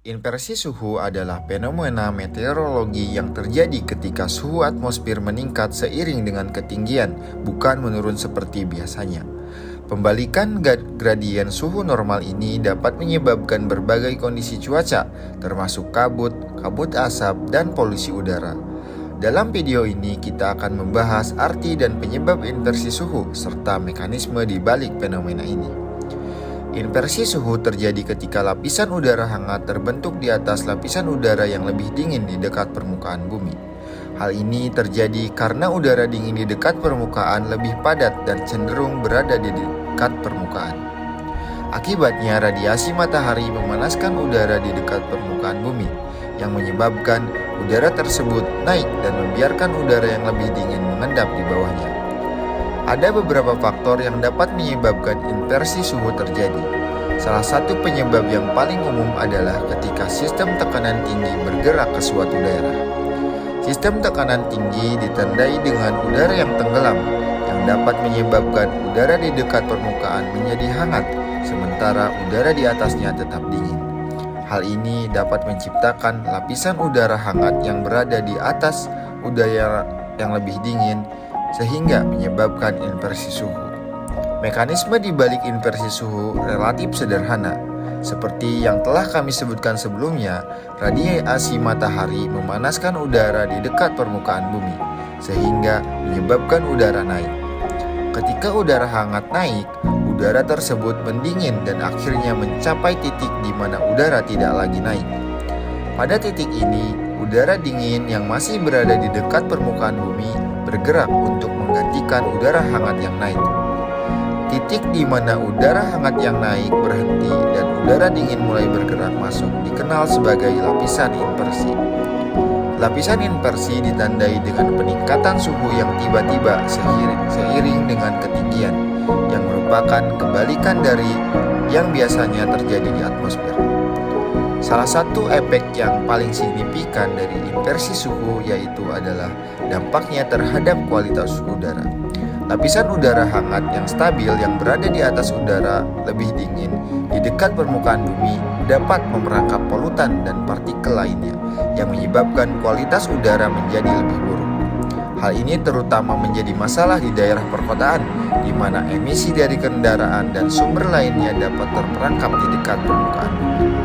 Inversi suhu adalah fenomena meteorologi yang terjadi ketika suhu atmosfer meningkat seiring dengan ketinggian, bukan menurun seperti biasanya. Pembalikan gradien suhu normal ini dapat menyebabkan berbagai kondisi cuaca, termasuk kabut, kabut asap, dan polusi udara. Dalam video ini kita akan membahas arti dan penyebab inversi suhu serta mekanisme di balik fenomena ini. Inversi suhu terjadi ketika lapisan udara hangat terbentuk di atas lapisan udara yang lebih dingin di dekat permukaan bumi. Hal ini terjadi karena udara dingin di dekat permukaan lebih padat dan cenderung berada di dekat permukaan. Akibatnya, radiasi matahari memanaskan udara di dekat permukaan bumi, yang menyebabkan udara tersebut naik dan membiarkan udara yang lebih dingin mengendap di bawahnya. Ada beberapa faktor yang dapat menyebabkan inversi suhu terjadi. Salah satu penyebab yang paling umum adalah ketika sistem tekanan tinggi bergerak ke suatu daerah. Sistem tekanan tinggi ditandai dengan udara yang tenggelam, yang dapat menyebabkan udara di dekat permukaan menjadi hangat, sementara udara di atasnya tetap dingin. Hal ini dapat menciptakan lapisan udara hangat yang berada di atas udara yang lebih dingin, sehingga menyebabkan inversi suhu. Mekanisme di balik inversi suhu relatif sederhana. Seperti yang telah kami sebutkan sebelumnya, radiasi matahari memanaskan udara di dekat permukaan bumi, sehingga menyebabkan udara naik. Ketika udara hangat naik, udara tersebut mendingin dan akhirnya mencapai titik di mana udara tidak lagi naik. Pada titik ini, udara dingin yang masih berada di dekat permukaan bumi bergerak untuk menggantikan udara hangat yang naik. Titik di mana udara hangat yang naik berhenti dan udara dingin mulai bergerak masuk dikenal sebagai lapisan inversi. Lapisan inversi ditandai dengan peningkatan suhu yang tiba-tiba seiring dengan ketinggian, yang merupakan kebalikan dari yang biasanya terjadi di atmosfer. Salah satu efek yang paling signifikan dari inversi suhu yaitu adalah dampaknya terhadap kualitas udara. Lapisan udara hangat yang stabil yang berada di atas udara lebih dingin di dekat permukaan bumi dapat memerangkap polutan dan partikel lainnya yang menyebabkan kualitas udara menjadi lebih buruk. Hal ini terutama menjadi masalah di daerah perkotaan, di mana emisi dari kendaraan dan sumber lainnya dapat terperangkap di dekat permukaan bumi.